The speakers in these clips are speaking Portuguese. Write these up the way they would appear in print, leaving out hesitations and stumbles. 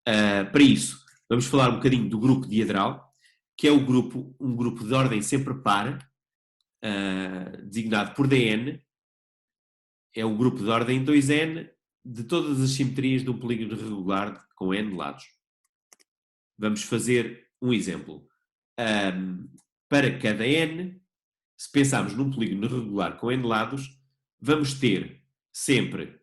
Para isso, vamos falar um bocadinho do grupo diedral, que é um grupo de ordem sempre par, designado por Dn. É um grupo de ordem 2n de todas as simetrias de um polígono regular com n lados. Vamos fazer um exemplo. Para cada n, se pensarmos num polígono regular com n lados, vamos ter sempre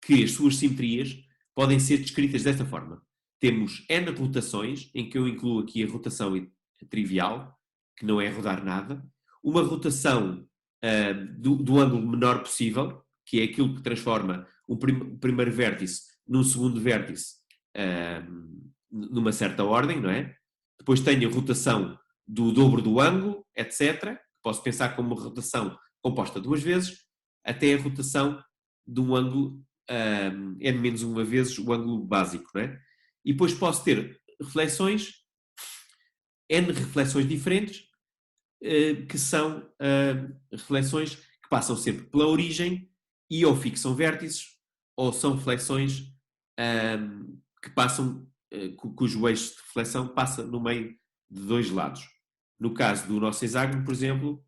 que as suas simetrias podem ser descritas desta forma. Temos n rotações, em que eu incluo aqui a rotação trivial, que não é rodar nada, uma rotação do ângulo menor possível, que é aquilo que transforma o primeiro vértice num segundo vértice numa certa ordem, não é? Depois tenho a rotação do dobro do ângulo, etc. Posso pensar como uma rotação composta duas vezes, até a rotação de um ângulo n menos uma vezes o ângulo básico, não é? E depois posso ter reflexões, n reflexões diferentes, que são reflexões que passam sempre pela origem e ou fixam vértices, ou são reflexões que passam, cujo eixo de reflexão passa no meio de dois lados. No caso do nosso hexágono, por exemplo,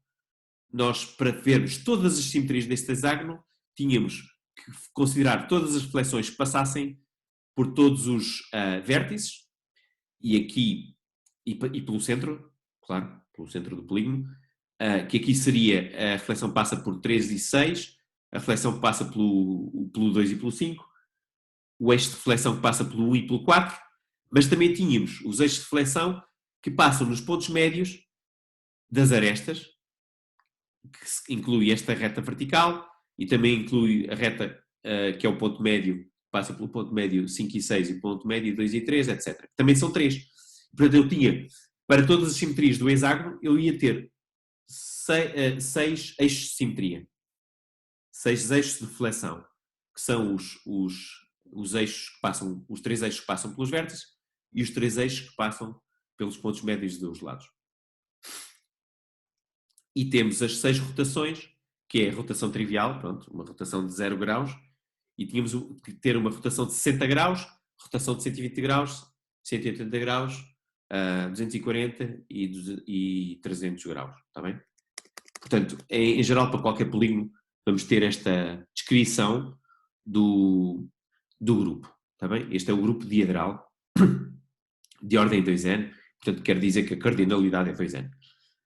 nós, para vermos todas as simetrias deste hexágono, tínhamos que considerar todas as reflexões que passassem por todos os vértices, e aqui, e pelo centro, claro, pelo centro do polígono, que aqui seria a reflexão passa por 3 e 6, a reflexão passa pelo 2 e pelo 5, o eixo de reflexão que passa pelo 1 e pelo 4, mas também tínhamos os eixos de reflexão que passam nos pontos médios das arestas, que inclui esta reta vertical e também inclui a reta que é o ponto médio, passa pelo ponto médio 5 e 6 e ponto médio 2 e 3, etc. Também são 3. Portanto, eu tinha, para todas as simetrias do hexágono, eu ia ter 6 eixos de simetria. 6 eixos de reflexão, que são os eixos que passam, os 3 eixos que passam pelos vértices e os 3 eixos que passam pelos pontos médios dos lados. E temos as 6 rotações, que é a rotação trivial, pronto, uma rotação de 0 graus, e tínhamos que ter uma rotação de 60 graus, rotação de 120 graus, 180 graus, 240 e 300 graus, está bem? Portanto, em geral, para qualquer polígono, vamos ter esta descrição do grupo, está bem? Este é o grupo diedral, de ordem 2n, portanto, quer dizer que a cardinalidade é 2n.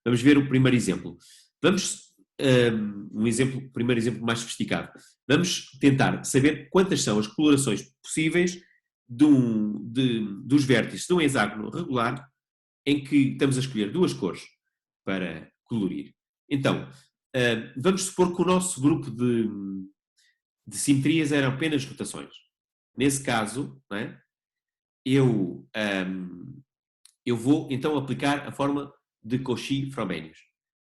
Vamos ver o primeiro exemplo. Vamos, primeiro exemplo mais sofisticado. Vamos tentar saber quantas são as colorações possíveis dos vértices de um hexágono regular em que estamos a escolher duas cores para colorir. Então, vamos supor que o nosso grupo de simetrias eram apenas rotações. Nesse caso, não é? Eu vou então aplicar a fórmula de Cauchy-Frobenius.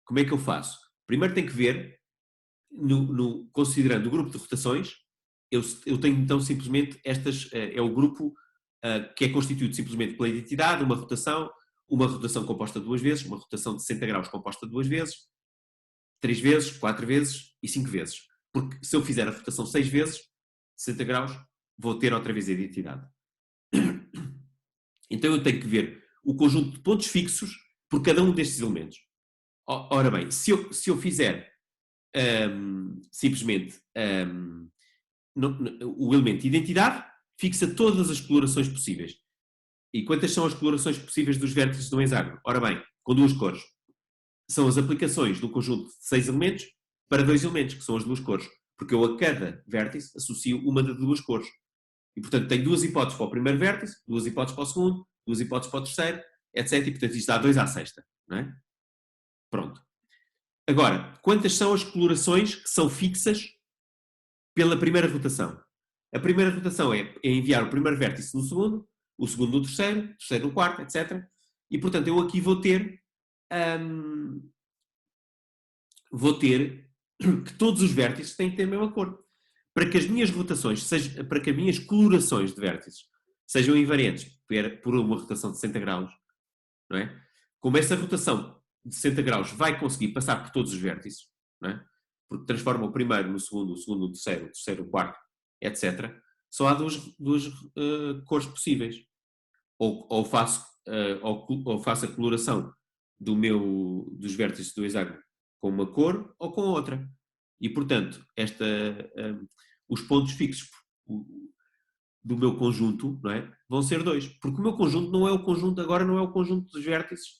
Como é que eu faço? Primeiro tenho que ver, considerando o grupo de rotações, eu tenho então simplesmente é o grupo que é constituído simplesmente pela identidade, uma rotação composta duas vezes, uma rotação de 60 graus composta duas vezes, 3 vezes, 4 vezes e 5 vezes. Porque se eu fizer a rotação 6 vezes, 60 graus, vou ter outra vez a identidade. Então eu tenho que ver o conjunto de pontos fixos por cada um destes elementos. Ora bem, se eu fizer simplesmente o elemento de identidade, fixa todas as colorações possíveis. E quantas são as colorações possíveis dos vértices de um hexágono? Ora bem, com duas cores. São as aplicações do conjunto de 6 elementos para 2 elementos, que são as duas cores. Porque eu a cada vértice associo uma de duas cores. E, portanto, tenho duas hipóteses para o primeiro vértice, duas hipóteses para o segundo, duas hipóteses para o terceiro, etc. E, portanto, isto dá 2 à sexta. Não é? Pronto. Agora, quantas são as colorações que são fixas pela primeira rotação? A primeira rotação é enviar o primeiro vértice no segundo, o segundo no terceiro, o terceiro no quarto, etc. E, portanto, eu aqui vou ter que todos os vértices têm que ter a mesma cor. Para que as minhas rotações, para que as minhas colorações de vértices sejam invariantes por uma rotação de 60 graus, não é? Como essa rotação de 60 graus vai conseguir passar por todos os vértices, não é? Porque transforma o primeiro no segundo no terceiro, o terceiro no quarto, etc. só há duas cores possíveis. Ou faço a coloração dos vértices do hexágono com uma cor ou com outra. E, portanto, os pontos fixos do meu conjunto, não é, vão ser 2. Porque o meu conjunto agora não é o conjunto dos vértices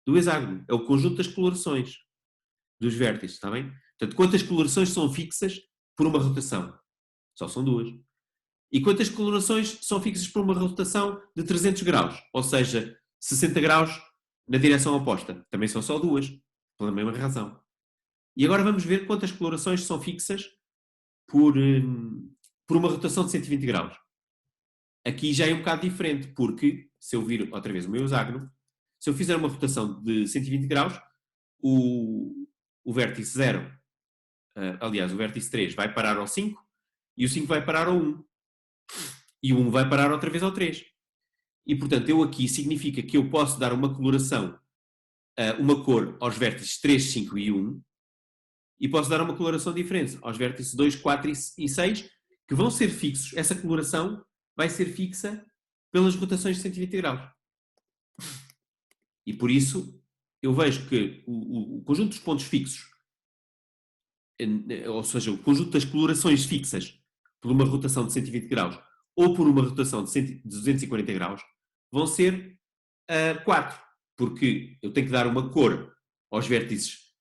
do hexágono, é o conjunto das colorações dos vértices, está bem? Portanto, quantas colorações são fixas por uma rotação? Só são 2. E quantas colorações são fixas por uma rotação de 300 graus? Ou seja, 60 graus na direção oposta. Também são só 2, pela mesma razão. E agora vamos ver quantas colorações são fixas por uma rotação de 120 graus. Aqui já é um bocado diferente, porque se eu vir outra vez o meu hexágono, se eu fizer uma rotação de 120 graus, o vértice 0, aliás, o vértice 3 vai parar ao 5 e o 5 vai parar ao 1. E o 1 vai parar outra vez ao 3. E, portanto, eu aqui significa que eu posso dar uma coloração, uma cor aos vértices 3, 5 e 1, e posso dar uma coloração diferente aos vértices 2, 4 e 6, que vão ser fixos. Essa coloração vai ser fixa pelas rotações de 120 graus. E por isso, eu vejo que o conjunto dos pontos fixos, ou seja, o conjunto das colorações fixas por uma rotação de 120 graus ou por uma rotação de 240 graus, vão ser 4. Porque eu tenho que dar uma cor aos vértices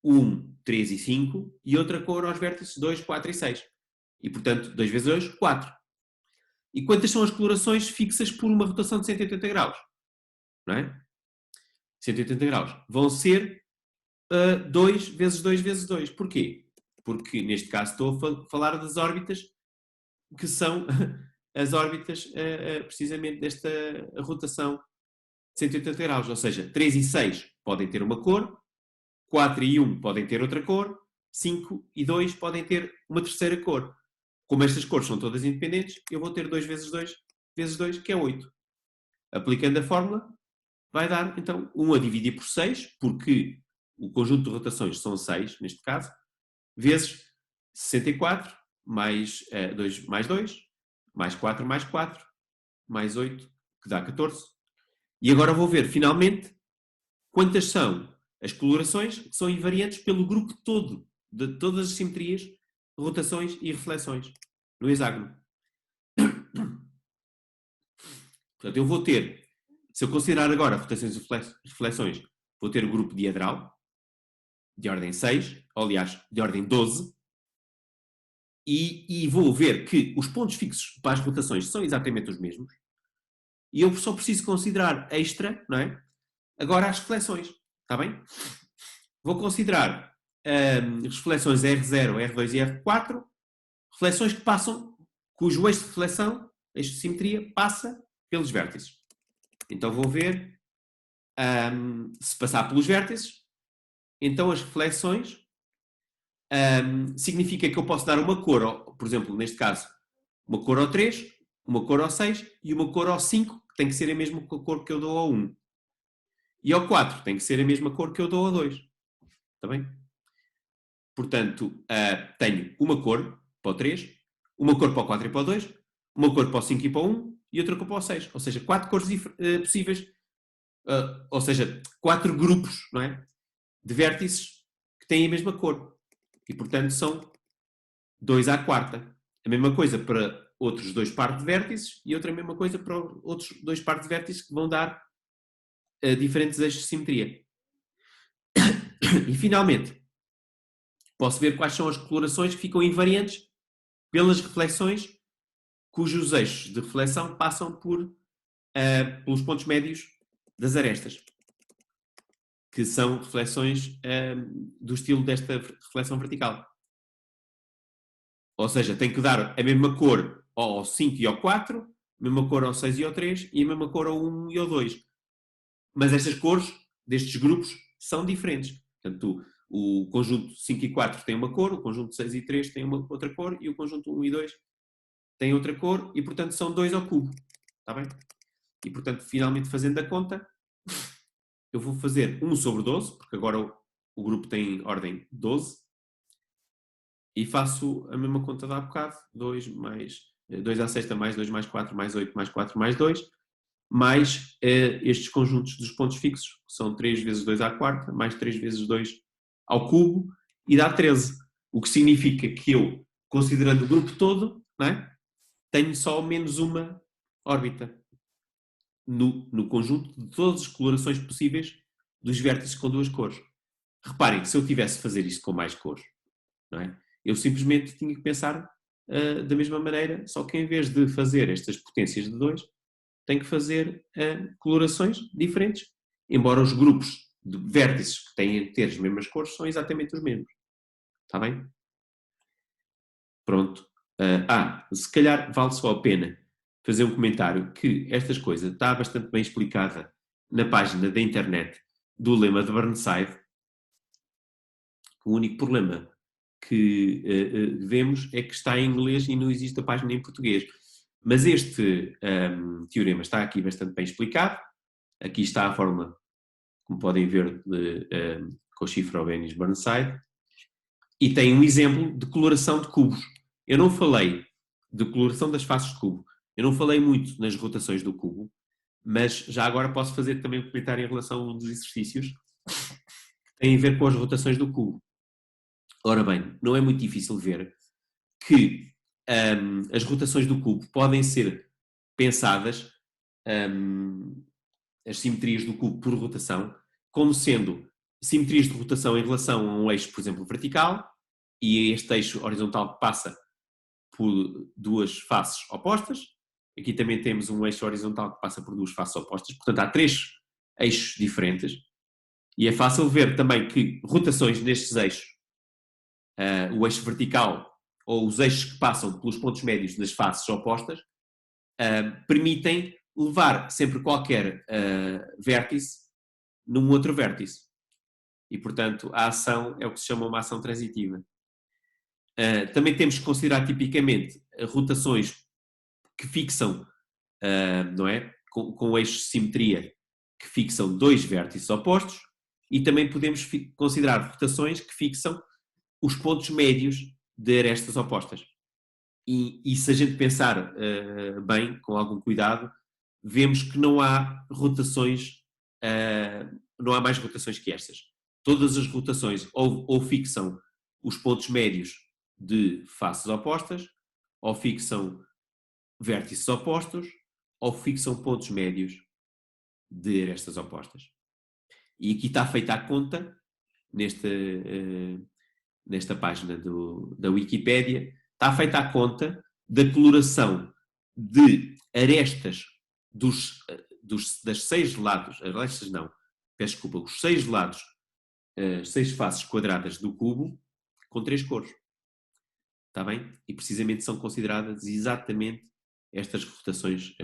1, 3 e 5 e outra cor aos vértices 2, 4 e 6. E, portanto, 2 vezes 2, 4. E quantas são as colorações fixas por uma rotação de 180 graus? Não é? 180 graus. Vão ser 2 vezes 2 vezes 2. Porquê? Porque, neste caso, estou a falar das órbitas que são as órbitas, precisamente, desta rotação de 180 graus. Ou seja, 3 e 6 podem ter uma cor, 4 e 1 podem ter outra cor, 5 e 2 podem ter uma terceira cor. Como estas cores são todas independentes, eu vou ter 2 vezes 2 vezes 2, que é 8. Aplicando a fórmula, vai dar, então, 1 a dividir por 6, porque o conjunto de rotações são 6, neste caso, vezes 64, mais 2, mais 2, mais 4, mais 8, que dá 14. E agora vou ver, finalmente, quantas são as colorações que são invariantes pelo grupo todo, de todas as simetrias, rotações e reflexões, no hexágono. Portanto, eu vou ter, se eu considerar agora rotações e reflexões, vou ter o grupo diedral, de ordem 6, ou aliás, de ordem 12, e vou ver que os pontos fixos para as rotações são exatamente os mesmos, e eu só preciso considerar extra, não é? Agora as reflexões, está bem? Vou considerar as reflexões R0, R2 e R4, reflexões que passam, cujo eixo de reflexão, eixo de simetria, passa pelos vértices. Então vou ver se passar pelos vértices, então as reflexões significa que eu posso dar uma cor, por exemplo, neste caso, uma cor ao 3, uma cor ao 6 e uma cor ao 5, que tem que ser a mesma cor que eu dou ao 1. E ao 4 tem que ser a mesma cor que eu dou ao 2. Está bem? Portanto, tenho uma cor para o 3, uma cor para o 4 e para o 2, uma cor para o 5 e para o 1 e outra cor para o 6. Ou seja, 4 cores possíveis. Ou seja, 4 grupos, não é? De vértices que têm a mesma cor. E, portanto, são 2 à quarta. A mesma coisa para outros 2 pares de vértices e outra mesma coisa para outros 2 pares de vértices que vão dar diferentes eixos de simetria. E, finalmente, posso ver quais são as colorações que ficam invariantes pelas reflexões cujos eixos de reflexão passam pelos pontos médios das arestas, que são reflexões do estilo desta reflexão vertical. Ou seja, tem que dar a mesma cor ao 5 e ao 4, a mesma cor ao 6 e ao 3 e a mesma cor ao 1 e ao 2. Mas estas cores destes grupos são diferentes. Portanto, o conjunto 5 e 4 tem uma cor, o conjunto 6 e 3 tem uma outra cor e o conjunto 1 e 2 tem outra cor e, portanto, são 2 ao cubo. Está bem? E, portanto, finalmente fazendo a conta, eu vou fazer 1 sobre 12, porque agora o grupo tem ordem 12, e faço a mesma conta de há bocado, 2 mais 2 à sexta mais 2 mais 4 mais 8 mais 4 mais 2, mais estes conjuntos dos pontos fixos, que são 3 vezes 2 à quarta, mais 3 vezes 2 ao cubo, e dá 13. O que significa que eu, considerando o grupo todo, não é, tenho só menos uma órbita no conjunto de todas as colorações possíveis dos vértices com duas cores. Reparem que se eu tivesse a fazer isto com mais cores, não é, eu simplesmente tinha que pensar da mesma maneira, só que em vez de fazer estas potências de 2, tenho que fazer colorações diferentes, embora os grupos de vértices que têm que ter as mesmas cores são exatamente os mesmos. Está bem? Pronto. Se calhar vale só a pena fazer um comentário que estas coisas está bastante bem explicada na página da internet do lema de Burnside. O único problema que vemos é que está em inglês e não existe a página em português. Mas este teorema está aqui bastante bem explicado. Aqui está a fórmula, como podem ver, de Cauchy-Frobenius-Burnside. E tem um exemplo de coloração de cubos. Eu não falei de coloração das faces de cubo. Eu não falei muito nas rotações do cubo, mas já agora posso fazer também um comentário em relação a um dos exercícios que tem a ver com as rotações do cubo. Ora bem, não é muito difícil ver que as rotações do cubo podem ser pensadas, as simetrias do cubo por rotação, como sendo simetrias de rotação em relação a um eixo, por exemplo, vertical, e este eixo horizontal que passa por duas faces opostas. Aqui também temos um eixo horizontal que passa por duas faces opostas. Portanto, há 3 eixos diferentes. E é fácil ver também que rotações nestes eixos, o eixo vertical ou os eixos que passam pelos pontos médios das faces opostas, permitem levar sempre qualquer vértice num outro vértice. E, portanto, a ação é o que se chama uma ação transitiva. Também temos que considerar tipicamente rotações que fixam, não é? Com o eixo de simetria, que fixam 2 vértices opostos, e também podemos considerar rotações que fixam os pontos médios de arestas opostas. E se a gente pensar bem, com algum cuidado, vemos que não há rotações, não há mais rotações que estas. Todas as rotações ou fixam os pontos médios de faces opostas, ou fixam vértices opostos, ou fixam pontos médios de arestas opostas. E aqui está feita a conta, nesta página da Wikipédia, está feita a conta da coloração de arestas das 6 lados, arestas não, peço desculpa, os 6 lados, 6 faces quadradas do cubo, com 3 cores. Está bem? E precisamente são consideradas exatamente estas rotações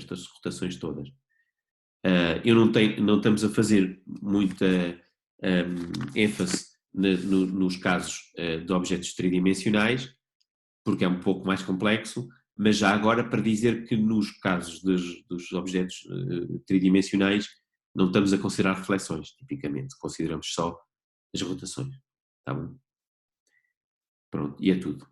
todas. Não estamos a fazer muita ênfase nos casos de objetos tridimensionais, porque é um pouco mais complexo, mas já agora para dizer que nos casos dos objetos tridimensionais não estamos a considerar reflexões, tipicamente, consideramos só as rotações. Tá bom? Pronto, e é tudo.